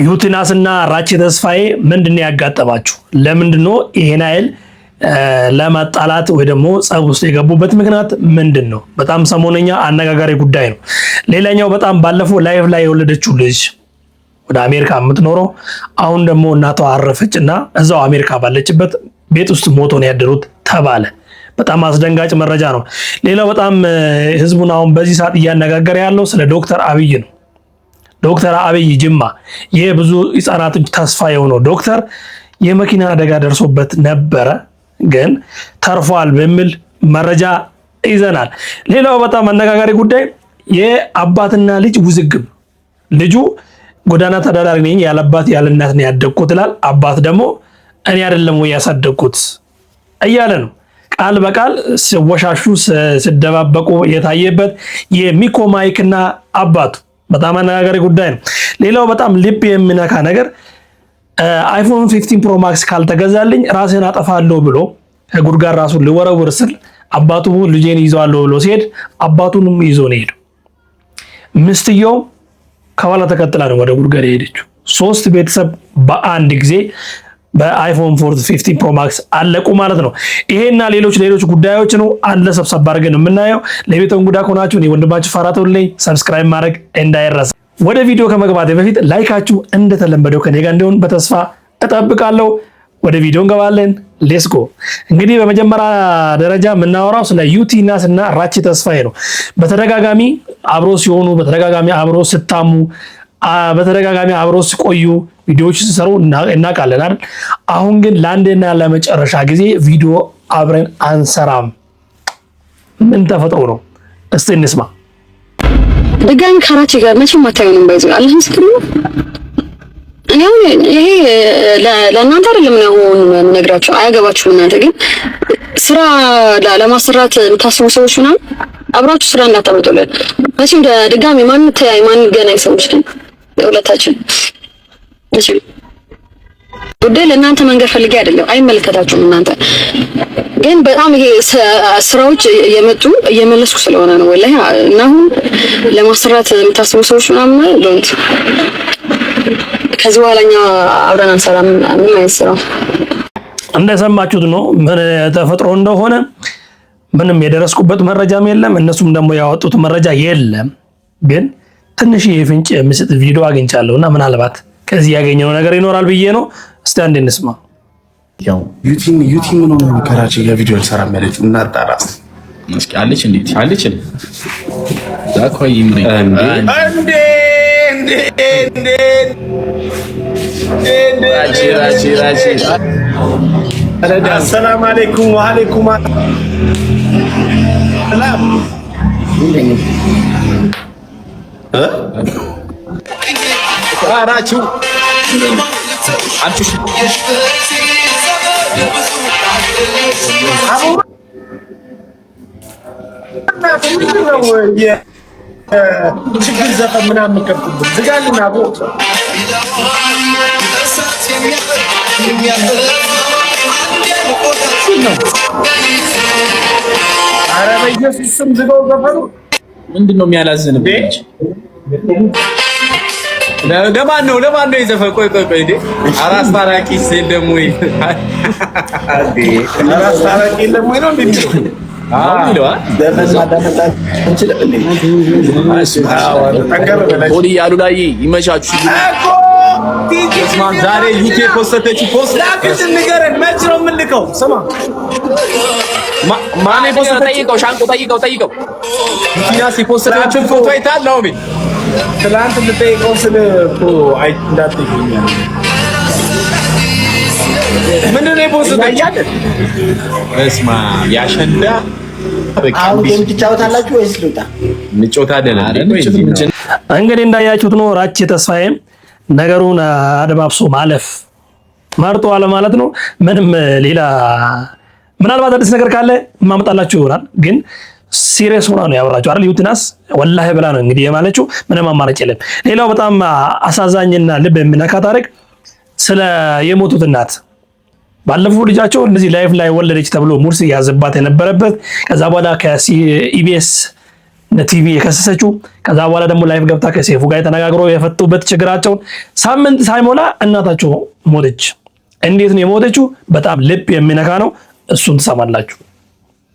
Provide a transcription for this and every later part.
ዩቲናስና ራቼ ተስፋዬ ምንድነው ያጋጠማችሁ? ለምንድነው ይሄን አይል ለማጣላት ወይ ደግሞ ጸብ ውስጥ የገቡበት ምክንያት ምንድነው? በጣም ሰሞነኛ አነጋጋሪ ጉዳይ ነው። ሌላኛው በጣም ባለፈው ላይቭ ላይ የወለደችው ልጅ ወደ አሜሪካ የምትኖረው አሁን ደግሞ እናቷ አረፈችና እዛው አሜሪካ ባለችበት ቤት ውስጥ ሞቶ ነው ያደሩት ተባለ። በጣም አስደንጋጭ መረጃ ነው። ሌላው በጣም ህዝቡን አሁን በዚህ ሰዓት እያነጋገረ ያለው ስለ ዶክተር አብይ ነው። ዶክተር አብይ ጅማ የብዙ ህጻናቶች ተስፋ የሆነው ዶክተር የመኪና አደጋ ደርሶበት ነበረ፣ ግን ተርፏል በሚል መረጃ ይዘናል። ሌላው በጣም አነጋጋሪ ጉዳይ የአባትና ልጅ ውዝግብ። ልጁ ጎዳና ተዳዳሪ ነኝ ያለ አባት ያለ እናት ነው ያደግኩት ይላል። አባት ደግሞ እኔ አይደለም ወይ ያሳደግኩት እያለ ነው። ቃል በቃል ሲወሻሹ ሲደባበቁ የታየበት የሚኮ ማይክና አባቱ በጣም አነጋጋሪ ጉዳይ ነው። ሌላው በጣም ልብ የሚነካ ነገር አይፎን 15 ፕሮ ማክስ ካልተገዛልኝ ራሴን አጠፋለሁ ብሎ ከጉድጓድ ራሱን ሊወረውር ስል አባቱ ልጄን ይዘዋለሁ ብሎ ሲሄድ አባቱንም ይዞ ነው ሄደው። ምስትየው ከኋላ ተከትላ ነው ወደ ጉድጓድ የሄደችው። 3 ቤተሰብ በአንድ ጊዜ በአይፎን 15 ፕሮ ማክስ አለቁ ማለት ነው። ይሄና ሌሎች ጉዳዮች ነው አንድ ሰብሰብ አድርገን ነው የምናየው። ለቤቱ እንግዳ ከሆናችሁ እኔ ወንድማችሁ ፋራቶ ላይ ሰብስክራይብ ማድረግ እንዳይረሳ። ወደ ቪዲዮ ከመግባቴ በፊት ላይካችሁ እንደተለመደው ከኔ ጋር እንዲሆን በተስፋ እጠብቃለሁ። ወደ ቪዲዮ እንገባለን። ሌትስ ጎ። እንግዲህ በመጀመሪያ ደረጃ የምናወራው ስለ ዩቲናስ እና ራቼ ተስፋዬ ነው። በተደጋጋሚ አብሮ ሲሆኑ፣ በተደጋጋሚ አብሮ ስታሙ፣ በተደጋጋሚ አብሮ ሲቆዩ ቪዲዮዎች ሲሰሩ እናውቃለን አይደል? አሁን ግን ለአንድና ለመጨረሻ ጊዜ ቪዲዮ አብረን አንሰራም። ምን ተፈጥሮ ነው? እስቲ እንስማ። ድጋሚ ከራቼ ጋር መቼም አታዩንም። ባይዘው አላህ ምስክር ነው። ይሄ ለእናንተ አይደለም ነው የምነግራችሁ፣ አያገባችሁም። እናንተ ግን ስራ ለማሰራት የምታስቡ ሰዎች ምናምን አብራችሁ ስራ እንዳታመጡልን። መቼም ድጋሚ ማን ተያይ ማን ገናኝ ሰዎች ግን ሁለታችን እሺ፣ ጉዳይ ለእናንተ መንገር ፈልጌ አይደለም፣ አይመለከታችሁም። እናንተ ግን በጣም ይሄ ስራዎች እየመለስኩ ስለሆነ ነው ወላሂ። እና አሁን ለማሰራት የምታስቡ ሰዎች ምናምን ዶንት ከዚህ በኋላ እኛ አብረን አንሰራም። ምን አይሰራም። እንደሰማችሁት ነው ምን ተፈጥሮ እንደሆነ ምንም የደረስኩበት መረጃም የለም፣ እነሱም ደግሞ ያወጡት መረጃ የለም። ግን ትንሽ የፍንጭ የሚሰጥ ቪዲዮ አግኝቻለሁና ምናልባት ከዚህ ያገኘው ነገር ይኖራል ብዬ ነው። እስቲ አንዴ እንስማ። ያው ዩቲም ነው ከራቼ የቪዲዮ ልሰራ ማለት እናጣራስ እስኪ አለች ዛኮይ ምን እንዴ ራቼ አሰላሙ አለይኩም ወአለይኩም ሰላም አራችሁ አንቺ ችግር ዘፈን ምናምን ከብኩት ዝጋልና ቦት ኧረ በኢየሱስ ስም ዝጋው ዘፈኑ። ምንድነው የሚያላዝንብኝ? ለማን ነው የዘፈን? ቆይ እንዴ አራስ ታራቂ ሲል ደግሞ አራስ ታራቂ ደግሞ ነው እንደሚለው ፖሊ ያሉ ላይ ይመቻችሁ። ዛሬ ዩኬ ፖስተች ፖስት ላክት ንገረን። መች ነው የምልከው? ስማ ማኔ ፖስት ጠይቀው፣ ሻንቆ ጠይቀው። ዩቲናስ ፖስተች ፎቶ አይታል ነው ቢ ትላንት ልጠይቀው ስለ እኮ አይ እንዳትገኛል። ምንድነው የፖስት ታያለ? እስማ ያሸንዳ አሁን ጌም ትጫወታላችሁ ወይስ ልውጣ? እንጫወታለን አይደል? እንግዲህ እንዳያችሁት ነው ራቼ ተስፋዬም ነገሩን አደባብሶ ማለፍ መርጧል ማለት ነው። ምንም ሌላ ምናልባት አዲስ ነገር ካለ ማመጣላችሁ ይሆናል። ግን ሲሪየስ ሆና ነው ያወራችሁ አይደል? ዩቲናስ ወላሂ ብላ ነው እንግዲህ የማለችው። ምንም አማራጭ የለም። ሌላው በጣም አሳዛኝና ልብ የሚነካ ታሪክ ስለ የሞቱት እናት ባለፈው ልጃቸው እንደዚህ ላይፍ ላይ ወለደች ተብሎ ሙርሲ ያዘባት የነበረበት ከዛ በኋላ ከኢቢኤስ ለቲቪ የከሰሰችው። ከዛ በኋላ ደግሞ ላይፍ ገብታ ከሴፉ ጋር ተነጋግሮ የፈቱበት ችግራቸውን ሳምንት ሳይሞላ እናታቸው ሞተች። እንዴት ነው የሞተችው? በጣም ልብ የሚነካ ነው። እሱን ትሰማላችሁ።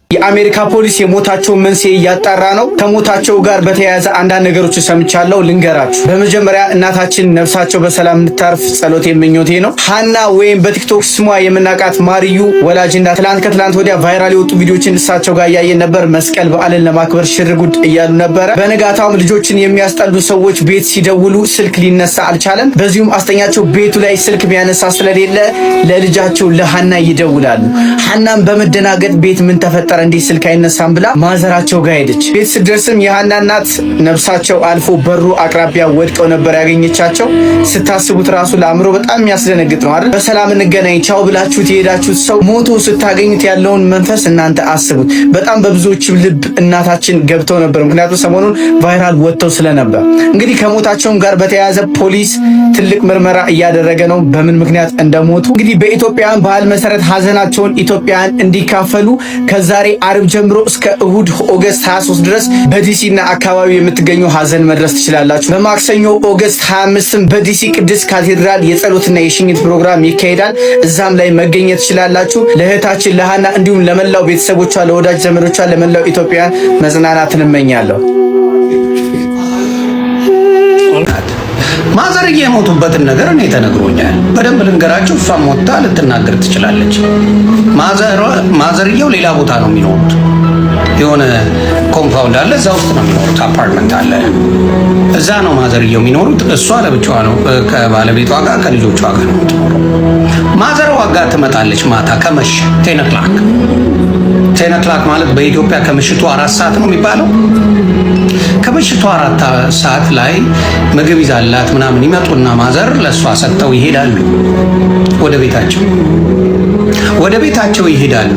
የአሜሪካ ፖሊስ የሞታቸው መንስኤ እያጣራ ነው። ከሞታቸው ጋር በተያያዘ አንዳንድ ነገሮች ሰምቻለሁ፣ ልንገራችሁ። በመጀመሪያ እናታችን ነፍሳቸው በሰላም እንድታርፍ ጸሎቴ ምኞቴ ነው። ሀና ወይም በቲክቶክ ስሟ የምናውቃት ማርዩ ወላጅና ከትላንት ወዲያ ቫይራል የወጡ ቪዲዮችን እሳቸው ጋር እያየን ነበር። መስቀል በዓልን ለማክበር ሽርጉድ እያሉ ነበረ። በነጋታውም ልጆችን የሚያስጠሉ ሰዎች ቤት ሲደውሉ ስልክ ሊነሳ አልቻለም። በዚሁም አስተኛቸው ቤቱ ላይ ስልክ የሚያነሳ ስለሌለ ለልጃቸው ለሀና ይደውላሉ። ሀናም በመደናገጥ ቤት ምን ተፈጠረ እንዲህ ስልክ አይነሳም ብላ ማዘራቸው ጋር ሄደች። ቤት ስትደርስም የሀና እናት ነፍሳቸው አልፎ በሩ አቅራቢያ ወድቀው ነበር ያገኘቻቸው። ስታስቡት ራሱ ለአእምሮ በጣም የሚያስደነግጥ ነው አይደል? በሰላም እንገናኝ ቻው ብላችሁት የሄዳችሁት ሰው ሞቶ ስታገኙት ያለውን መንፈስ እናንተ አስቡት። በጣም በብዙዎች ልብ እናታችን ገብተው ነበር፣ ምክንያቱም ሰሞኑን ቫይራል ወጥተው ስለነበር። እንግዲህ ከሞታቸውም ጋር በተያያዘ ፖሊስ ትልቅ ምርመራ እያደረገ ነው፣ በምን ምክንያት እንደሞቱ። እንግዲህ በኢትዮጵያውያን ባህል መሰረት ሀዘናቸውን ኢትዮጵያውያን እንዲካፈሉ ከዛሬ አርብ ጀምሮ እስከ እሁድ ኦገስት 23 ድረስ በዲሲ እና አካባቢው የምትገኙ ሀዘን መድረስ ትችላላችሁ። በማክሰኞ ኦገስት 25ም በዲሲ ቅድስት ካቴድራል የጸሎትና የሽኝት ፕሮግራም ይካሄዳል። እዛም ላይ መገኘት ትችላላችሁ። ለእህታችን ለሃና እንዲሁም ለመላው ቤተሰቦቿ፣ ለወዳጅ ዘመዶቿ፣ ለመላው ኢትዮጵያውያን መጽናናትን እመኛለሁ። ማዘርዬ የሞቱበትን ነገር እኔ ተነግሮኛል። በደንብ ልንገራችሁ። እሷም ሞታ ልትናገር ትችላለች። ማዘርየው ሌላ ቦታ ነው የሚኖሩት። የሆነ ኮምፓውንድ አለ፣ እዛ ውስጥ ነው የሚኖሩት። አፓርትመንት አለ፣ እዛ ነው ማዘርየው የሚኖሩት። እሷ ለብቻዋ ነው ከባለቤቷ ጋር ከልጆቿ ጋር ነው የምትኖረው። ማዘሯ ጋር ትመጣለች ማታ ከመሸ 10 o'clock 10 o'clock ማለት በኢትዮጵያ ከምሽቱ 4 ሰዓት ነው የሚባለው። ከምሽቱ 4 ሰዓት ላይ ምግብ ይዛላት ምናምን ይመጡና ማዘር ለሷ ሰጥተው ይሄዳሉ። ወደ ቤታቸው ይሄዳሉ።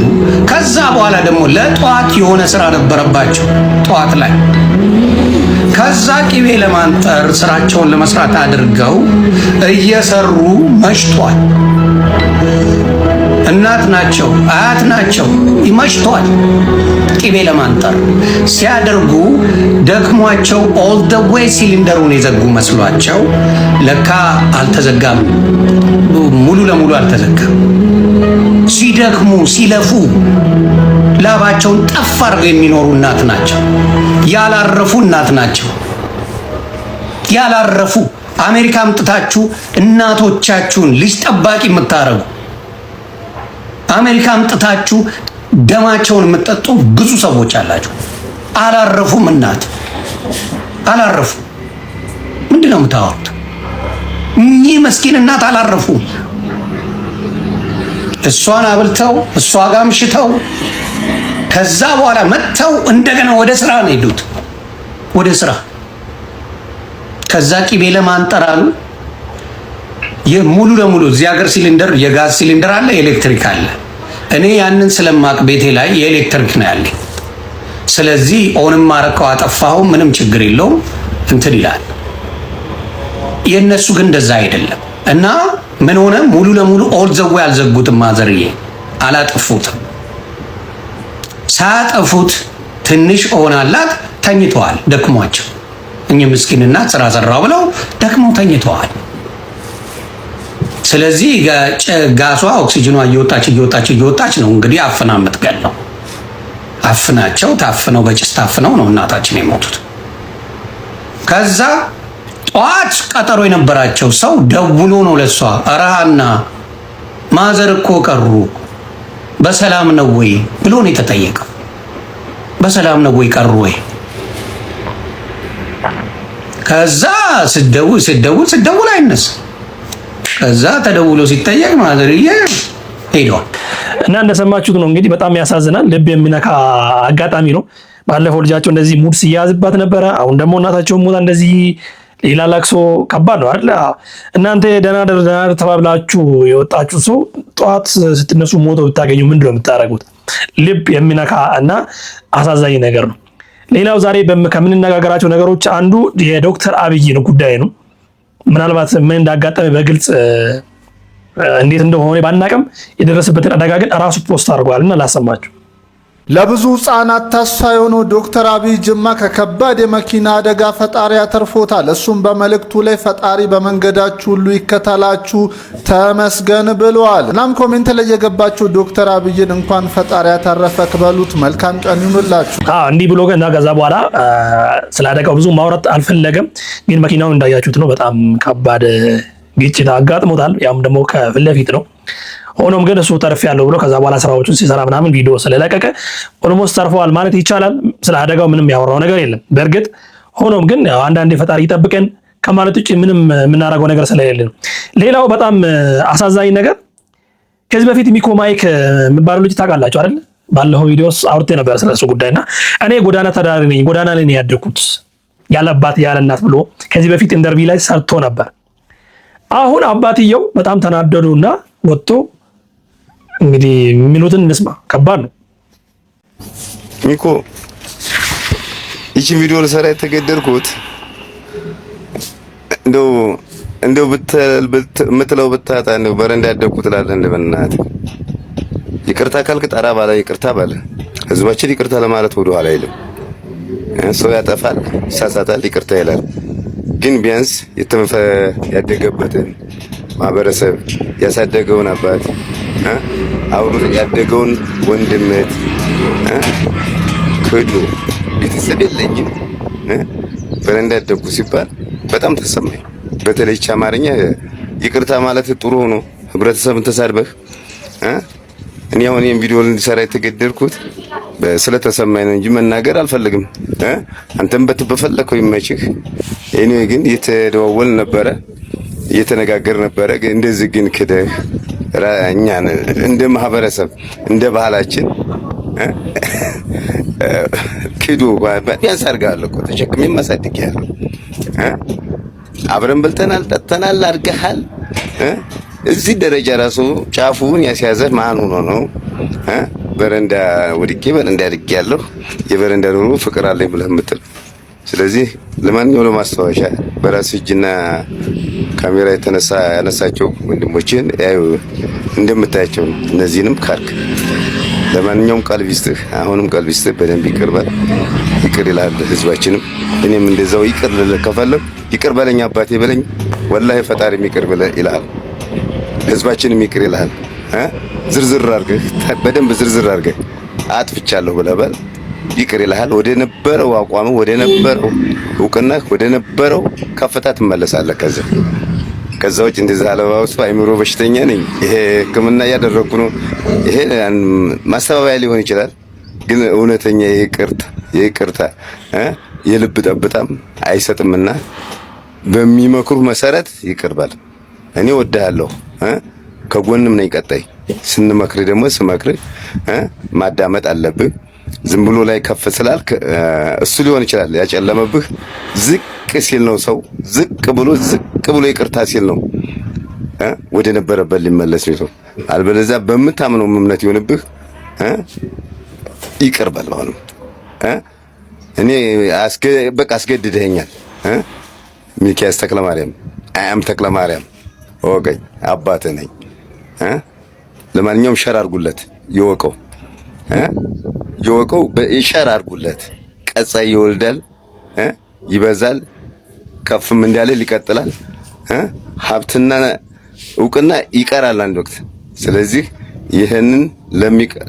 ከዛ በኋላ ደግሞ ለጧት የሆነ ስራ ነበረባቸው ጧት ላይ። ከዛ ቂቤ ለማንጠር ስራቸውን ለመስራት አድርገው እየሰሩ መሽቷል። እናት ናቸው፣ አያት ናቸው። ይመሽቷል። ቂቤ ለማንጠር ሲያደርጉ ደክሟቸው ኦል ዘ ዌይ ሲሊንደሩን የዘጉ መስሏቸው ለካ አልተዘጋም፣ ሙሉ ለሙሉ አልተዘጋም። ሲደክሙ ሲለፉ ላባቸውን ጠፍ አድርገው የሚኖሩ እናት ናቸው። ያላረፉ እናት ናቸው። ያላረፉ አሜሪካ አምጥታችሁ እናቶቻችሁን ልጅ ጠባቂ የምታረጉ አሜሪካ አምጥታችሁ ደማቸውን የምትጠጡ ብዙ ሰዎች አላችሁ። አላረፉም። እናት አላረፉ። ምንድነው የምታወሩት? እኚህ መስኪን እናት አላረፉም። እሷን አብልተው እሷ ጋር ምሽተው ከዛ በኋላ መጥተው እንደገና ወደ ስራ ነው የሄዱት። ወደ ስራ ከዛ ቂቤ ለማንጠር አሉ። ሙሉ ለሙሉ እዚህ ሀገር ሲሊንደር የጋዝ ሲሊንደር አለ፣ ኤሌክትሪክ አለ። እኔ ያንን ስለማቅ ቤቴ ላይ የኤሌክትሪክ ነው ያለኝ። ስለዚህ ኦንም ማረከው አጠፋው ምንም ችግር የለውም እንትን ይላል። የነሱ ግን እንደዛ አይደለም። እና ምን ሆነ? ሙሉ ለሙሉ ኦል ዘዌ አልዘጉትም። ማዘርዬ አላጠፉትም። ሳያጠፉት ትንሽ ሆናላት ተኝተዋል፣ ደክሟቸው። እኚህ ምስኪን እናት ስራ ሰራው ብለው ደክመው ተኝተዋል። ስለዚህ ጋሷ ኦክሲጅኗ እየወጣች ነው እንግዲህ አፍና የምትገለው። አፍናቸው ታፍነው በጭስ ታፍነው ነው እናታችን የሞቱት። ከዛ ጠዋት ቀጠሮ የነበራቸው ሰው ደውሎ ነው ለሷ አራሃና ማዘር እኮ ቀሩ በሰላም ነው ወይ ብሎ ነው የተጠየቀው። በሰላም ነው ወይ ቀሩ ወይ? ከዛ ስደውል አይነሳ። ከዛ ተደውሎ ሲጠየቅ ማዘርዬ ሄደዋል። እና እንደሰማችሁት ነው እንግዲህ በጣም ያሳዝናል። ልብ የሚነካ አጋጣሚ ነው። ባለፈው ልጃቸው እንደዚህ ሙድ ሲያዝባት ነበረ። አሁን ደግሞ እናታቸው ሞታ እንደዚህ ሌላ ለቅሶ ከባድ ነው አይደል? እናንተ ደህና ደር ተባብላችሁ የወጣችሁ ሰው ጠዋት ስትነሱ ሞቶ ብታገኙ ምንድን ነው የምታደርጉት? ልብ የሚነካ እና አሳዛኝ ነገር ነው። ሌላው ዛሬ ከምንነጋገራቸው ነገሮች አንዱ የዶክተር አብይን ጉዳይ ነው። ምናልባት ምን እንዳጋጠመ በግልጽ እንዴት እንደሆነ ባናቀም የደረሰበትን አደጋ ግን ራሱ ፖስት አድርጓልና ላሰማችሁ። ለብዙ ህጻናት ተስፋ የሆነው ዶክተር አብይ ጅማ ከከባድ የመኪና አደጋ ፈጣሪ ያተርፎታል። እሱም በመልእክቱ ላይ ፈጣሪ በመንገዳችሁ ሁሉ ይከተላችሁ ተመስገን ብለዋል። እናም ኮሜንት ላይ የገባችሁ ዶክተር አብይን እንኳን ፈጣሪ ያተረፈክ በሉት። መልካም ቀን ይሁንላችሁ። እንዲህ ብሎ እና ከዛ በኋላ ስለ አደጋው ብዙ ማውራት አልፈለገም። ግን መኪናውን እንዳያችሁት ነው። በጣም ከባድ ግጭት አጋጥሞታል። ያም ደግሞ ከፊት ለፊት ነው። ሆኖም ግን እሱ ተርፍ ያለው ብሎ ከዛ በኋላ ስራዎቹን ሲሰራ ምናምን ቪዲዮ ስለለቀቀ ኦልሞስት ተርፈዋል ማለት ይቻላል። ስለ አደጋው ምንም ያወራው ነገር የለም በእርግጥ። ሆኖም ግን ያው አንዳንዴ ፈጣሪ ይጠብቀን ከማለት ውጭ ምንም የምናደርገው ነገር ስለሌለ ነው። ሌላው በጣም አሳዛኝ ነገር ከዚህ በፊት ሚኮ ማይክ የሚባለው ልጅ ታውቃላችሁ አይደል? ባለፈው ቪዲዮስ አውርቴ ነበር ስለሱ ጉዳይና እኔ ጎዳና ተዳዳሪ ነኝ፣ ጎዳና ላይ ነው ያደግኩት ያለ አባት ያለ እናት ብሎ ከዚህ በፊት ኢንተርቪው ላይ ሰርቶ ነበር። አሁን አባትየው በጣም ተናደዱና ወጥቶ እንግዲህ የሚሉትን እንስማ። ከባድ ነው። ሚኮ ይቺን ቪዲዮ ልሰራ የተገደድኩት እንደው ምትለው ብታጣ ነው በረንዳ ያደግኩት እላለህ። እንደ በእናትህ ይቅርታ ካልክ ጠራ ባለ ይቅርታ ባለ ህዝባችን ይቅርታ ለማለት ወደ ኋላ አይልም። ሰው ያጠፋል፣ ይሳሳታል፣ ይቅርታ ይላል። ግን ቢያንስ ያደገበትን ማህበረሰብ ያሳደገውን አባት አብሮ ያደገውን ወንድምት ክዱ ቤተሰብ የለኝም በረንዳ ያደግኩ ሲባል በጣም ተሰማኝ። በተለይ አማርኛ ይቅርታ ማለት ጥሩ ሆኖ ህብረተሰብን ተሳድበህ እኔ አሁን ይሄን ቪዲዮ እንዲሰራ የተገደድኩት ስለተሰማኝ ነው እንጂ መናገር አልፈልግም። አንተም በፈለከው ይመችህ። እኔ ግን እየተደዋወል ነበረ እየተነጋገር ነበረ። ግን እንደዚህ ግን ክደህ እኛን እንደ ማህበረሰብ እንደ ባህላችን ክዱ ቢያንስ አድርገሃል እኮ ተሸክሜ ማሳድጊያለሁ። አብረን በልተናል ጠጥተናል አድርገሃል። እዚህ ደረጃ ራሱ ጫፉን ያስያዘህ ማን ሆኖ ነው? በረንዳ ወድቄ በረንዳ አድጌያለሁ የበረንዳ ኑሮ ፍቅር አለኝ ብለህ የምትል። ስለዚህ ለማንኛውም ለማስታወሻ በራስ እጅና ካሜራ ያነሳቸው ወንድሞችን ያዩ እንደምታያቸው እነዚህንም ካልክ ለማንኛውም ቀልብ ይስጥህ። አሁንም ቀልብ ይስጥህ። በደንብ ይቅርባል። ይቅር ይላል ህዝባችንም። እኔም እንደዛው ይቅር ከፈለግ ይቅር በለኝ አባቴ በለኝ። ወላሂ ፈጣሪም ይቅር ይላል፣ ህዝባችንም ይቅር ይላል። ዝርዝር አድርገህ በደንብ ዝርዝር አድርገህ አጥፍቻለሁ ብለህ በል ይቅር ይልሃል። ወደ ነበረው አቋም ወደ ነበረው እውቅና ወደ ነበረው ከፍታ ትመለሳለህ። ከዛ ውጭ እንደዛ አለባውስ አይምሮ በሽተኛ ነኝ ይሄ ህክምና እያደረኩ ነው ይሄ ማስተባበያ ሊሆን ይችላል። ግን እውነተኛ ይቅርታ የልብ ጠብታም አይሰጥምና በሚመክሩ መሰረት ይቅርባል። እኔ ወድሃለሁ ከጎንም ነኝ። ቀጣይ ስንመክር ደግሞ ስመክር ማዳመጥ አለብህ። ዝም ብሎ ላይ ከፍ ስላልክ እሱ ሊሆን ይችላል ያጨለመብህ። ዝቅ ሲል ነው ሰው ዝቅ ብሎ ይቅርታ ሲል ነው ወደ ነበረበት ሊመለስ ነው። አልበለዚያ በምታምነው እምነት ይሆንብህ ይቅር በል። አሁንም እኔ በቃ አስገድደኸኛል። ሚኪያስ ተክለማርያም አያም ተክለማርያም ወገኝ አባትህ ነኝ። ለማንኛውም ሸር አድርጉለት ይወቀው በኢሻር አድርጉለት። ቀጻይ ይወልዳል፣ ይበዛል፣ ከፍም እንዳለ ይቀጥላል። ሀብትና እውቅና ይቀራል አንድ ወቅት። ስለዚህ ይህንን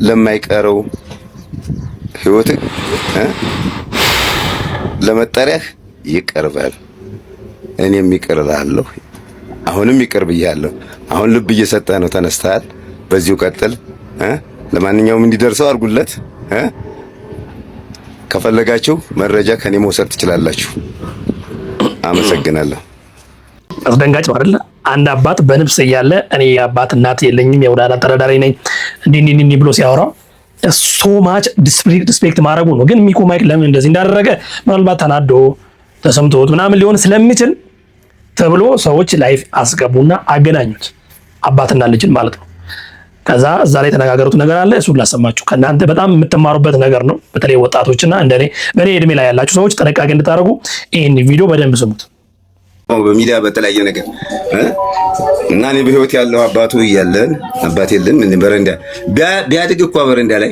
ለማይቀረው ህይወትህ ለመጠሪያህ ይቀርባል። እኔም ይቅር እልሃለሁ። አሁንም ይቅር ብያለሁ። አሁን ልብ እየሰጠህ ነው፣ ተነስተሃል። በዚሁ ቀጥል። ለማንኛውም እንዲደርሰው አድርጉለት። ከፈለጋችሁ መረጃ ከኔ መውሰድ ትችላላችሁ። አመሰግናለሁ። አስደንጋጭ ነው አይደል? አንድ አባት በንብስ እያለ እኔ የአባት እናት የለኝም የጎዳና ተዳዳሪ ነኝ እንዲህ ብሎ ሲያወራው ሶ ማች ዲስፔክት ማድረጉ ነው። ግን ሚኮ ማይክ ለምን እንደዚህ እንዳደረገ ምናልባት ተናዶ ተሰምቶት ምናምን ሊሆን ስለሚችል ተብሎ ሰዎች ላይፍ አስገቡና አገናኙት፣ አባትና ልጅን ማለት ነው። ከዛ እዛ ላይ የተነጋገሩት ነገር አለ። እሱን ላሰማችሁ። ከእናንተ በጣም የምትማሩበት ነገር ነው። በተለይ ወጣቶችና እንደኔ በእኔ እድሜ ላይ ያላችሁ ሰዎች ጥንቃቄ እንድታደርጉ ይህን ቪዲዮ በደንብ ስሙት። በሚዲያ በተለያየ ነገር እና እኔ በህይወት ያለው አባቱ እያለን አባት የለም። በረንዳ ቢያድግ እኮ በረንዳ ላይ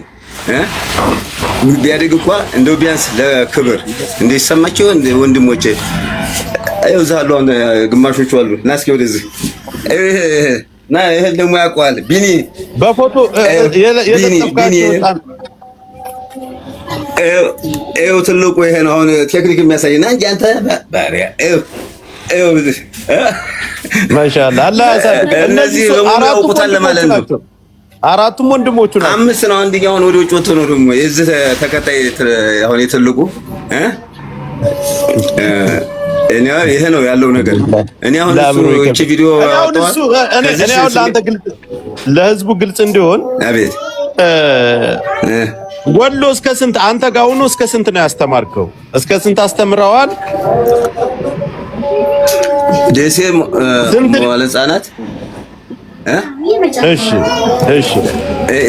ቢያድግ እንኳን እንደው ቢያንስ ለክብር እንደይሰማቸው ወንድሞቼ አይው ዛሉ ግማሾቹ አሉ እና እስኪ ወደዚህ ና ይሄ ደግሞ ያውቀዋል ቢኒ በፎቶ ኤው ትልቁ ይሄ ነው አሁን ቴክኒክ የሚያሳይና እንጂ አንተ ባሪያ ኤው ማሻአላ አላህ ያሳድግ። እነዚህ በሙሉ ያውቁታል ለማለት ነው። አራቱም ወንድሞቹ ናቸው። አምስት ነው። አንደኛውን ወደ ውጭ ወጥቶ ነው ደግሞ የዚህ ተከታይ አሁን የትልቁ እኔ ይሄ ነው ያለው ነገር። እኔ አሁን እቺ ቪዲዮ እኔ አሁን ለአንተ ግልጽ ለህዝቡ ግልጽ እንዲሆን አቤት ወሎ እስከ ስንት አንተ ጋር ሆኖ እስከ ስንት ነው ያስተማርከው? እስከ ስንት አስተምረዋል? ደሴ መዋለ ህጻናት እሺ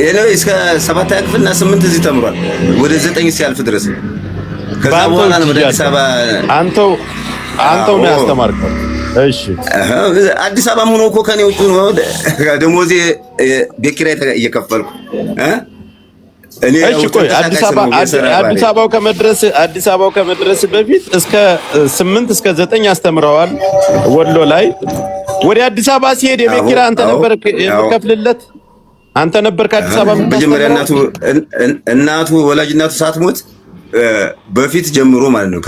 እኔ እስከ 7ኛ ክፍልና 8 እዚህ ተምሯል። ወደ 9 ሲያልፍ ድረስ ከዛ በኋላ ነው ወደ አዲስ አበባ አንተው ነው ያስተማርከው? እሺ አዲስ አበባ ሆኖ እኮ ከኔ ውጭ ነው ደሞዜ ቤት ኪራይ እየከፈልኩ እኔ ቆይ አዲስ አበባው ከመድረስ በፊት እስከ 8 እስከ 9 አስተምረዋል ወሎ ላይ። ወደ አዲስ አበባ ሲሄድ የቤት ኪራይ አንተ ነበርክ የምከፍልለት? አንተ ነበርክ አዲስ አበባ መጀመሪያ እናቱ ወላጅ እናቱ ሳትሞት በፊት ጀምሮ ማለት ነው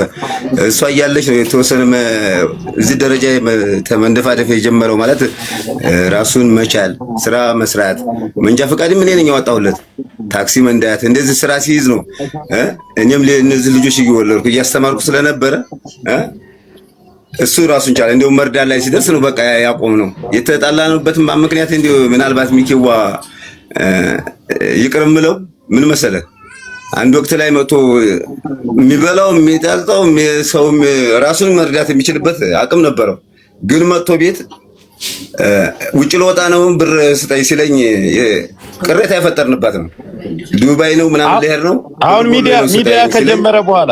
እሷ እያለች ነው የተወሰነ እዚህ ደረጃ ተመንደፋደፍ የጀመረው ማለት ራሱን መቻል፣ ስራ መስራት፣ መንጃ ፈቃድ ምን ነኝ ያወጣሁለት ታክሲ መንዳት እንደዚህ ስራ ሲይዝ ነው እኔም ለእነዚህ ልጆች እየወለድኩ እያስተማርኩ ስለነበረ እሱ ራሱን ቻለ። እንደው መርዳት ላይ ሲደርስ ነው በቃ ያቆም ነው የተጣላንበት ምክንያት። እንደው ምናልባት ሚኪዋ ይቅርምለው ምን መሰለ አንድ ወቅት ላይ መጥቶ የሚበላው የሚጠጣው ሰው ራሱን መርዳት የሚችልበት አቅም ነበረው። ግን መጥቶ ቤት ውጭ ለወጣ ነው ብር ስጠኝ ሲለኝ ቅሬታ የፈጠርንባት ነው። ዱባይ ነው ምናምን ልሄድ ነው። አሁን ሚዲያ ከጀመረ በኋላ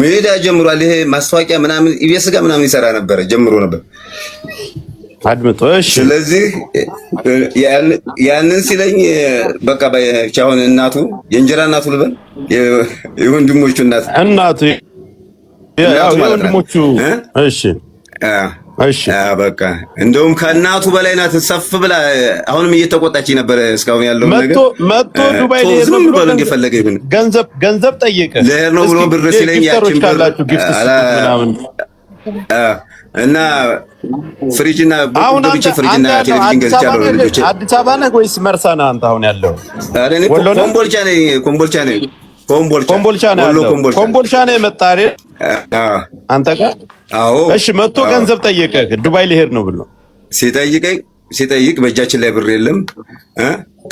ሚዲያ ጀምሯል። ይሄ ማስታወቂያ ምናምን ኢቢኤስ ጋር ምናምን ይሰራ ነበር ጀምሮ ነበር አድምጦ። እሺ ስለዚህ ያንን ሲለኝ በቃ ባይቻውን እናቱ የእንጀራ እናቱ ልበል የወንድሞቹ እናቱ የወንድሞቹ እሺ በቃ እንደውም ከእናቱ በላይ ናት። ሰፍ ብላ አሁንም እየተቆጣች ነበር። እስካሁን ያለው ነገር መጥቶ ዱባይ ላይ ዝም ብሎ እንደፈለገ ይሁን ገንዘብ ጠየቀ ለሄር ነው ብሎ ብር ሲለኝ ያቺን ብር እና ፍሪጅና ቴሌቪዥን ገዝቻለሁ ልጆች። አዲስ አበባ ነህ ወይስ መርሳ ነህ አንተ አሁን ያለው? አረ እኔ ኮምቦልቻ ነኝ። ኮምቦልቻ ነው የመጣ አይደል አንተ ጋር? አዎ። እሺ መጥቶ ገንዘብ ጠየቀ ዱባይ ሊሄድ ነው ብሎ ሲጠይቅ በእጃችን ላይ ብር የለም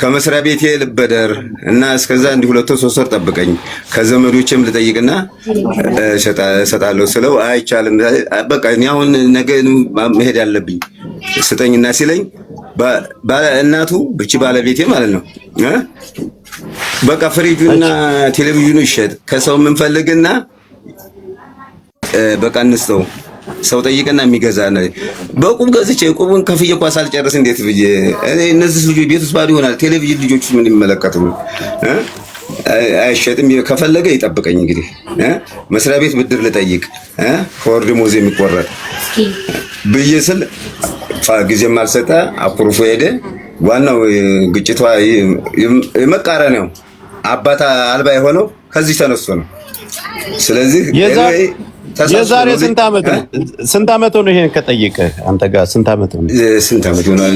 ከመስሪያ ቤቴ ልበደር እና እስከዛ እንዲህ 2-3 ወር ጠብቀኝ ከዘመዶችም ልጠይቅና እሰጣለሁ ስለው አይቻልም በቃ እኔ አሁን ነገ መሄድ ያለብኝ ስጠኝና ሲለኝ እናቱ ብቻ ባለቤቴ ማለት ነው በቃ ፍሪጁና ቴሌቪዥኑ ይሸጥ ከሰው የምንፈልግና በቃ እንስተው ሰው ጠይቀና የሚገዛ ነው። በቁም ገዝቼ ቁሙን ከፍዬ እንኳን ሳልጨርስ እንዴት ብዬ እነዚህ ልጆች ቤት ውስጥ ባዶ ይሆናል። ቴሌቪዥን ልጆቹ ምን ይመለከቱ አይሸጥም። ከፈለገ ይጠብቀኝ እንግዲህ መስሪያ ቤት ብድር ልጠይቅ ከወር ደሞዝ የሚቆረጥ ብዬ ስል ጊዜም አልሰጠ አኩርፎ ሄደ። ዋናው ግጭቷ የመቃረን ነው። አባት አልባ የሆነው ከዚህ ተነስቶ ነው። ስለዚህ የዛሬ ስንት ዓመት ነው ይሄን ከጠየቀ አንተ ጋር ስንት ዓመት ነው? ስንት ዓመት ይሆናል?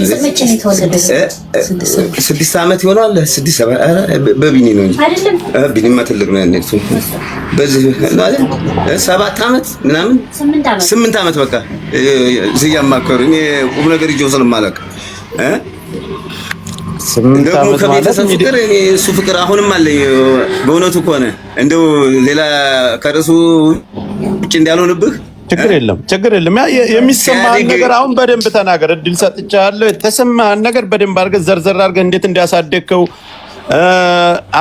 6 ዓመት ይሆናል። 6 በቢኒ ነው እንጂ ቢኒማ ትልቅ ነው ያኔ በዚህ ማለት 7 ዓመት ምናምን 8 ዓመት በቃ ሲያማከሩ እኔ ቁም ነገር ይዤው ስለማላውቅ ደግሞ ከቤተሰብ ፍቅር እኔ እሱ ፍቅር አሁንም አለኝ። በእውነቱ ከሆነ እንደው ሌላ ከርሱ ውጭ እንዳልሆንብህ ችግር የለም። የሚሰማህን ነገር አሁን በደንብ ተናገር። እድል ሰጥቻለሁ። የተሰማህን ነገር በደንብ አድርገህ ዘርዘር አድርገህ እንዴት እንዲያሳደግከው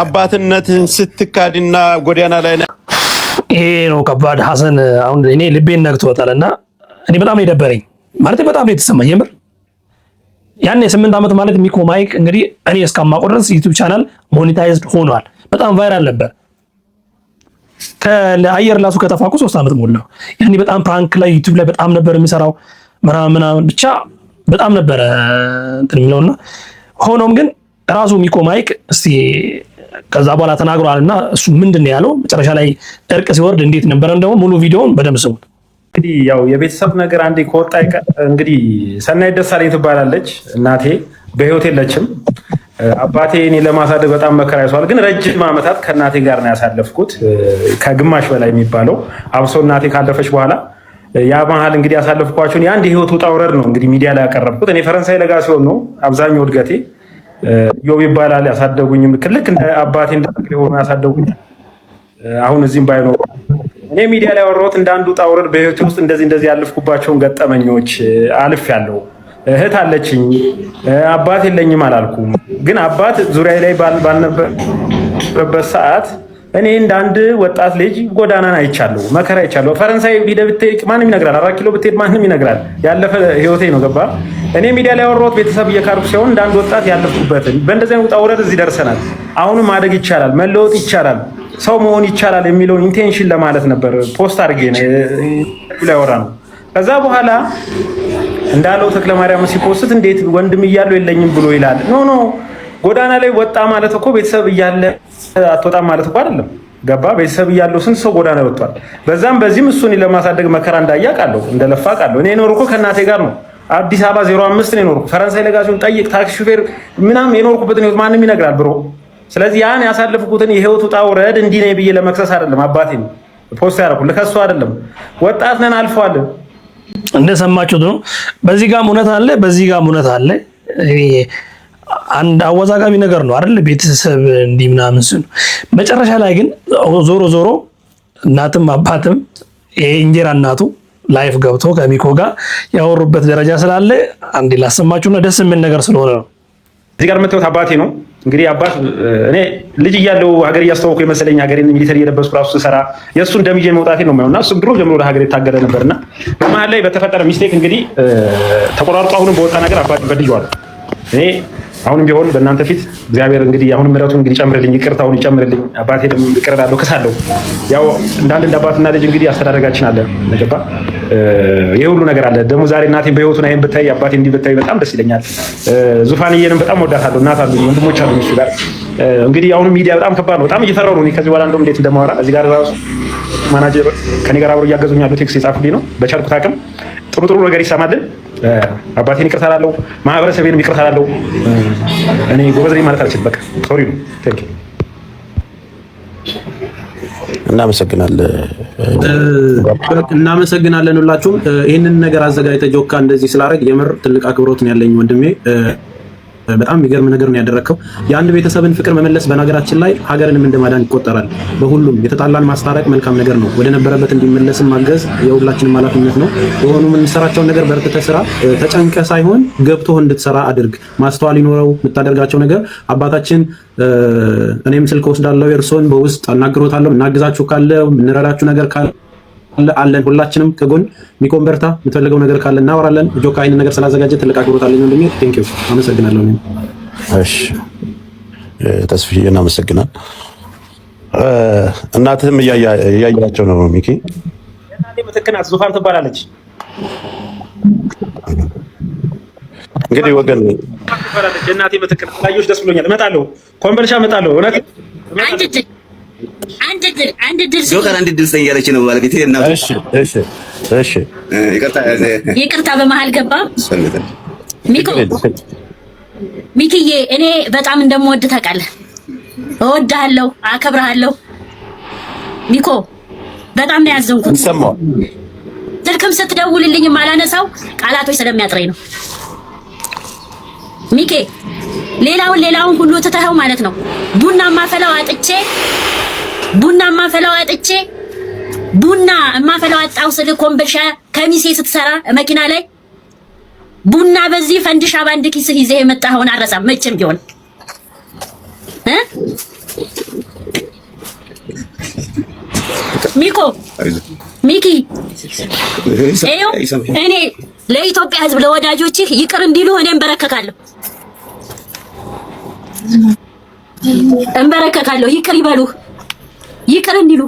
አባትነትህን ስትካድና ጎዳና ላይ ይሄ ነው ከባድ። ሐሰን አሁን እኔ ልቤን ነግቶታልና እኔ በጣም ነው የደበረኝ ማለት በጣም ነው የተሰማኝ የምር ያኔ 8 ዓመት ማለት ሚኮ ማይክ እንግዲህ እኔ እስከማውቀው ድረስ ዩቲዩብ ቻናል ሞኔታይዝድ ሆኗል። በጣም ቫይራል ነበር። ከአየር ላሱ ከተፋቁ 3 ዓመት ሞላው። ያኔ በጣም ፕራንክ ላይ ዩቲዩብ ላይ በጣም ነበር የሚሰራው ምናምን ብቻ በጣም ነበር እንትን የሚለውና ሆኖም ግን ራሱ ሚኮ ማይክ እስቲ ከዛ በኋላ ተናግሯልና እሱ ምንድነው ያለው መጨረሻ ላይ እርቅ ሲወርድ እንዴት ነበር እንደው ሙሉ ቪዲዮውን በደምብ ስሙት። እንግዲህ ያው የቤተሰብ ነገር አንዴ ከወጣ እንግዲህ ሰናይት ደሳለኝ ትባላለች እናቴ በህይወት የለችም። አባቴ እኔ ለማሳደግ በጣም መከራ ይሷል። ግን ረጅም ዓመታት ከእናቴ ጋር ነው ያሳለፍኩት ከግማሽ በላይ የሚባለው አብሶ እናቴ ካለፈች በኋላ ያ መሀል እንግዲህ ያሳለፍኳቸውን የአንድ የህይወት ውጣ ውረድ ነው እንግዲህ ሚዲያ ላይ ያቀረብኩት። እኔ ፈረንሳይ ለጋ ሲሆን ነው አብዛኛው እድገቴ ዮብ ይባላል ያሳደጉኝም ልክ እንደ አባቴ እንደተክለ ሆኖ ያሳደጉኝ አሁን እዚህም ባይኖር እኔ ሚዲያ ላይ ያወራሁት እንደ አንድ ውጣ ውረድ በህይወቴ ውስጥ እንደዚህ ያለፍኩባቸውን ገጠመኞች አልፍ ያለው እህት አለችኝ አባት የለኝም አላልኩም። ግን አባት ዙሪያ ላይ ባልነበረበት ሰዓት እኔ እንደ አንድ ወጣት ልጅ ጎዳናን አይቻለሁ፣ መከራ አይቻለሁ። ፈረንሳይ ሄደህ ብትሄድ ማንም ይነግራል፣ 4 ኪሎ ብትሄድ ማንም ይነግራል። ያለፈ ህይወቴ ነው ገባ። እኔ ሚዲያ ላይ ያወራሁት ቤተሰብ እየካርኩ ሲሆን እንደ አንድ ወጣት ያለፍኩበትን በእንደዚህ አይነት ውጣ ውረድ እዚህ ደርሰናል። አሁንም ማደግ ይቻላል፣ መለወጥ ይቻላል፣ ሰው መሆን ይቻላል የሚለውን ኢንቴንሽን ለማለት ነበር ፖስት አድርጌ ነው ላይ ያወራ ነው። ከዛ በኋላ እንዳለው ተክለማርያም ሲፖስት እንዴት ወንድም እያለው የለኝም ብሎ ይላል። ኖ ጎዳና ላይ ወጣ ማለት እኮ ቤተሰብ እያለ አትወጣም ማለት እኮ አይደለም ገባ። ቤተሰብ እያለው ስንት ሰው ጎዳና ወጥቷል። በዛም በዚህም እሱን ለማሳደግ መከራ እንዳያቃለሁ እንደለፋ ቃለሁ። እኔ ኖርኩ ከእናቴ ጋር ነው አዲስ አበባ 05 ነው ኖርኩ። ፈረንሳይ ለጋሲዮን ጠይቅ ታክሲ ሹፌር ምናምን የኖርኩበትን ህይወት ማንም ይነግራል ብሮ። ስለዚህ ያን ያሳለፍኩትን የህይወት ውጣ ውረድ እንዲህ ነኝ ብዬ ለመክሰስ አይደለም አባቴን ፖስት ያደረኩት ለከሱ አይደለም። ወጣት ነን አልፏል። እንደሰማችሁት ነው። በዚህ ጋር እውነት አለ፣ በዚህ ጋር እውነት አለ። አንድ አወዛጋቢ ነገር ነው አይደል? ቤተሰብ እንዲህ ምናምን ሲሉ መጨረሻ ላይ ግን ዞሮ እናትም አባትም የእንጀራ እናቱ ላይፍ ገብቶ ከሚኮ ጋር ያወሩበት ደረጃ ስላለ አንዴ ላሰማችሁና ደስ የሚል ነገር ስለሆነ ነው። እዚህ ጋር የምታዩት አባቴ ነው። እንግዲህ አባት እኔ ልጅ እያለሁ ሀገር እያስተዋወቁ የመሰለኝ ሀገሬን ሚሊተሪ የለበስኩ ራሱ ስሰራ የእሱን ደም ይዤ መውጣቴ ነው የማየውና እሱም ድሮ ጀምሮ ወደ ሀገር የታገለ ነበርና በመሀል ላይ በተፈጠረ ሚስቴክ እንግዲህ ተቆራርጦ አሁንም በወጣ ነገር አባት በድየዋለሁ። እኔ አሁንም ቢሆን በእናንተ ፊት እግዚአብሔር እንግዲህ አሁንም ምሕረቱን እንግዲህ ጨምርልኝ፣ ይቅርታውን ይጨምርልኝ። አባቴ ደግሞ ይቅር እላለሁ፣ ክሳለሁ። ያው እንዳንድ እንደ አባትና ልጅ እንግዲህ አስተዳደጋችን አለ ነገባ ይሄ ሁሉ ነገር አለ። ደግሞ ዛሬ እናቴ በህይወቱ ነው ብታይ አባቴ እንዲህ ብታይ በጣም ደስ ይለኛል። ዙፋንዬንም በጣም ወዳታለሁ። እናት አሉኝ፣ ወንድሞች አሉኝ እሱ ጋር እንግዲህ አሁንም ሚዲያ በጣም ከባድ ነው። በጣም እየፈራሁ ነው ከዚህ በኋላ እንደውም እንዴት እንደማወራ። እዚህ ጋር ራሱ ማናጀር ከኔ ጋር አብሮ እያገዙኝ ያሉ ቴክስት የጻፉልኝ ነው። በቻልኩት አቅም ጥሩ ነገር ይሰማልን። አባቴን ይቅርታ እላለሁ፣ ማህበረሰቤንም ይቅርታ እላለሁ። እኔ ጎበዝ ነኝ ማለት አልችልም። በቃ ሶሪ ነው። ቴንክ ዩ። እናመሰግናለን ሁላችሁም። ይህንን ነገር አዘጋጅተህ ጆካ እንደዚህ ስላደረግ የምር ትልቅ አክብሮትን ያለኝ ወንድሜ። በጣም የሚገርም ነገር ነው ያደረግከው። የአንድ ቤተሰብን ፍቅር መመለስ በነገራችን ላይ ሀገርንም እንደማዳን ይቆጠራል። በሁሉም የተጣላን ማስታረቅ መልካም ነገር ነው። ወደ ነበረበት እንዲመለስም ማገዝ የሁላችንም ኃላፊነት ነው። የሆኑ የምንሰራቸውን ነገር በርትተህ ስራ፣ ተጨንቀህ ሳይሆን ገብቶህ እንድትሰራ አድርግ። ማስተዋል ይኖረው የምታደርጋቸው ነገር። አባታችን እኔም ስልክ ወስዳለሁ፣ የእርስዎን በውስጥ አናግሮታለሁ። እናግዛችሁ ካለ የምንረዳችሁ ነገር ካለ አለን። ሁላችንም ከጎን ሚኮን በርታ፣ የምትፈልገው ነገር ካለ እናወራለን። ጆካ ይሄን ነገር ስላዘጋጀ ትልቅ አክብሮት አለኝ ወንድሜ። ቴንክ ዩ፣ አመሰግናለሁ። እሺ ተስፍዬ እናመሰግናል። እናትህም እያያቸው ነው ሚኪ። እናቴ ምትክናት ዙፋን ትባላለች። እንግዲህ ወገን ትባላለች እናቴ ምትክናት። ላዮች ደስ ብሎኛል። እመጣለሁ፣ ኮምቦልቻ እመጣለሁ። እውነት አንድ ድል ጆከር አንድ ድል ሰኝ ያለች ነው ባለቤቴ እና እሺ ይቅርታ በመሀል ገባ። ሚኪዬ እኔ በጣም እንደምወድ ታውቃለህ። እወድሃለሁ፣ አከብርሃለሁ። ሚኮ በጣም ነው ያዘንኩት። ሰማው ስልክም ስትደውልልኝ ማላነሳው ቃላቶች ስለሚያጥረኝ ነው። ሚኬ ሌላውን ሁሉ ትተኸው ማለት ነው ቡና ማፈላው አጥቼ ቡና ማፈላው አጣው ስል ኮምቦልቻ ከሚሴ ስትሰራ መኪና ላይ ቡና በዚህ ፈንድሻ ባንድ ኪስ ይዘህ የመጣኸውን አረሳም መቼም ቢሆን ሚኪ እኔ ለኢትዮጵያ ሕዝብ ለወዳጆችህ ይቅር እንዲሉ እኔ እንበረከካለሁ። ይቅር ይበሉ፣ ይቅር እንዲሉ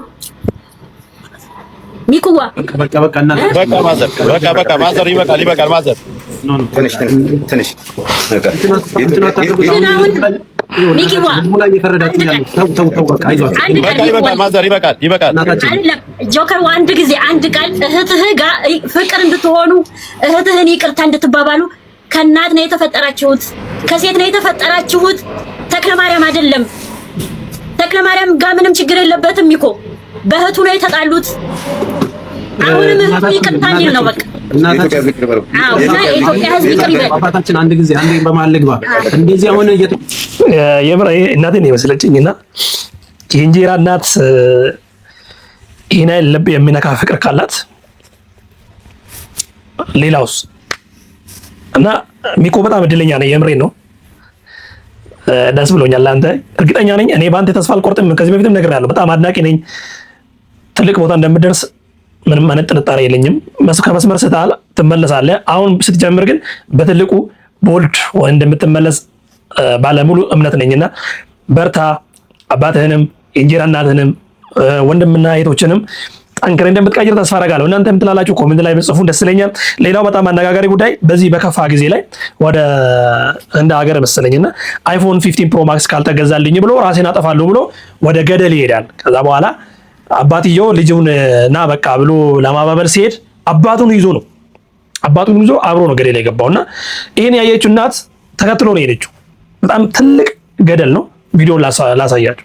ሚኩዋ በቃ ማዘር ይበቃል ማዘር ትንሽ ሚኪዋ ይበቃል። ጆከር አንድ ጊዜ አንድ ቃል እህትህ ጋር ፍቅር እንድትሆኑ እህትህን ይቅርታ እንድትባባሉ ከእናት ነው የተፈጠራችሁት፣ ከሴት ነው የተፈጠራችሁት። ተክለማርያም አይደለም። ተክለማርያም ጋር ምንም ችግር የለበትም እኮ በእህቱ ነው የተጣሉት። አሁንም እህቱ ይቅርታ እንዲል ነው በቃ። እናታችን የኢትዮጵያ ሕዝብ ይቅር ይበል። አባታችን አንድ ጊዜ በመሀል ልግባ። እንደዚህ አሁን የምር እናቴን የመሰለችኝና የእንጀራ እናት ይሄን ያህል ልብ የሚነካ ፍቅር ካላት ሌላውስ? እና ሚኮ በጣም እድለኛ ነኝ። የምሬን ነው። ደስ ብሎኛል። አንተ እርግጠኛ ነኝ እኔ በአንተ ተስፋ አልቆርጥም። ከዚህ በፊትም ነግሬሃለሁ። በጣም አድናቂ ነኝ። ትልቅ ቦታ እንደምደርስ ምንም አይነት ጥርጣሬ የለኝም። ከመስመር ስትል ትመለሳለህ። አሁን ስትጀምር ግን በትልቁ ቦልድ እንደምትመለስ ባለሙሉ እምነት ነኝና በርታ። አባትህንም የእንጀራ እናትህንም ወንድምና እህቶችንም ጠንክረህ እንደምትቀይር ተስፋ አደርጋለሁ። እናንተ የምትላላችሁ ኮሜንት ላይ ብጽፉ ደስ ይለኛል። ሌላው በጣም አነጋጋሪ ጉዳይ በዚህ በከፋ ጊዜ ላይ ወደ እንደ ሀገር መሰለኝና አይፎን 15 ፕሮ ማክስ ካልተገዛልኝ ብሎ ራሴን አጠፋለሁ ብሎ ወደ ገደል ይሄዳል። ከዛ በኋላ አባትየው ልጅውን ና በቃ ብሎ ለማባበል ሲሄድ አባቱን ይዞ አብሮ ነው ገደል የገባውና ይሄን ያየችው እናት ተከትሎ ነው የሄደችው። በጣም ትልቅ ገደል ነው። ቪዲዮን ላሳያችሁ።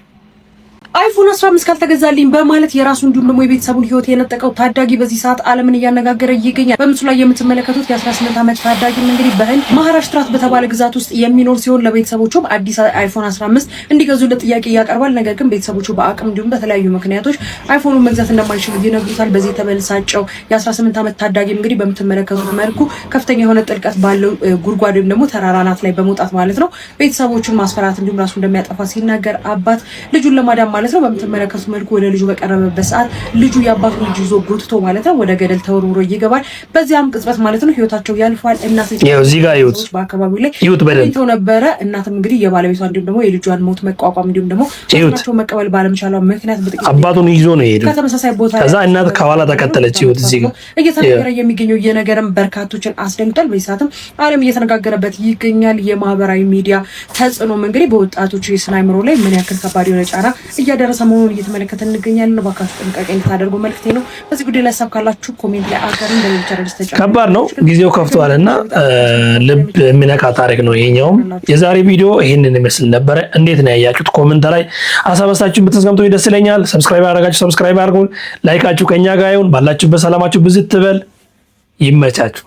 አይፎን 15 ካልተገዛልኝ በማለት የራሱ እንዲሁም ደግሞ የቤተሰቡን ህይወት የነጠቀው ታዳጊ በዚህ ሰዓት ዓለምን እያነጋገረ ይገኛል። በምስሉ ላይ የምትመለከቱት የ18 ዓመት ታዳጊ እንግዲህ በህንድ ማሃራሽትራት በተባለ ግዛት ውስጥ የሚኖር ሲሆን ለቤተሰቦቹም አዲስ አይፎን 15 እንዲገዙለት ጥያቄ ያቀርባል። ነገር ግን ቤተሰቦቹ በአቅም እንዲሁም በተለያዩ ምክንያቶች አይፎኑን መግዛት እንደማይችሉ ይነግሩታል። በዚህ የተበሳጨው የ18 ዓመት ታዳጊ እንግዲህ በምትመለከቱት መልኩ ከፍተኛ የሆነ ጥልቀት ባለው ጉድጓድ ወይም ደግሞ ተራራ አናት ላይ በመውጣት ማለት ነው ቤተሰቦቹን ማስፈራት እንዲሁም ራሱ እንደሚያጠፋ ሲናገር አባት ልጁን ለማዳን ማለት ነው በምትመለከቱት መልኩ ወደ ልጁ በቀረበበት ሰዓት ልጁ የአባቱን ልጅ ይዞ ጎትቶ ማለት ነው ወደ ገደል ተወርውሮ ይገባል። በዚያም ቅጽበት ማለት ነው ህይወታቸው ያልፋል። እናት እዚህ ጋር ይሁት በአካባቢው ላይ ይሁት በደንብ ነበረ። እናትም እንግዲህ የባለቤቷ እንዲሁም ደግሞ የልጇን ሞት መቋቋም እንዲሁም ደግሞ ናቸው መቀበል ባለመቻሏ ምክንያት አባቱን ይዞ ነው የሄደው። ከተመሳሳይ ቦታ ከዛ እናት ከኋላ ተከተለች። ይሁት እዚህ ጋር እየተነገረ የሚገኘው የነገርም በርካቶችን አስደንግጧል። በዚህ ሰዓትም ዓለም እየተነጋገረበት ይገኛል። የማህበራዊ ሚዲያ ተጽዕኖም እንግዲህ በወጣቶች የስነ አእምሮ ላይ ምን ያክል ከባድ የሆነ ጫና እያደረሰ መሆኑን እየተመለከተ እንገኛለን። ባካችሁ ጥንቃቄ እንድታደርጉ መልክቴ ነው። በዚህ ጉዳይ ላይ ሀሳብ ካላችሁ ኮሜንት ላይ አጋሩ። እንደሌሎች አዳዲስ ተጨማሪ ከባድ ነው ጊዜው ከፍቷልና ልብ የሚነካ ታሪክ ነው ይሄኛው። የዛሬ ቪዲዮ ይሄንን ይመስል ነበረ። እንዴት ነው ያያችሁት? ኮሜንት ላይ አሳባችሁን ብትስቀምጡ ደስ ይለኛል። ሰብስክራይብ ያደረጋችሁ ሰብስክራይብ አድርጉ። ላይካችሁ ከኛ ጋር ይሁን። ባላችሁበት ሰላማችሁ ብዝት ትበል። ይመቻችሁ።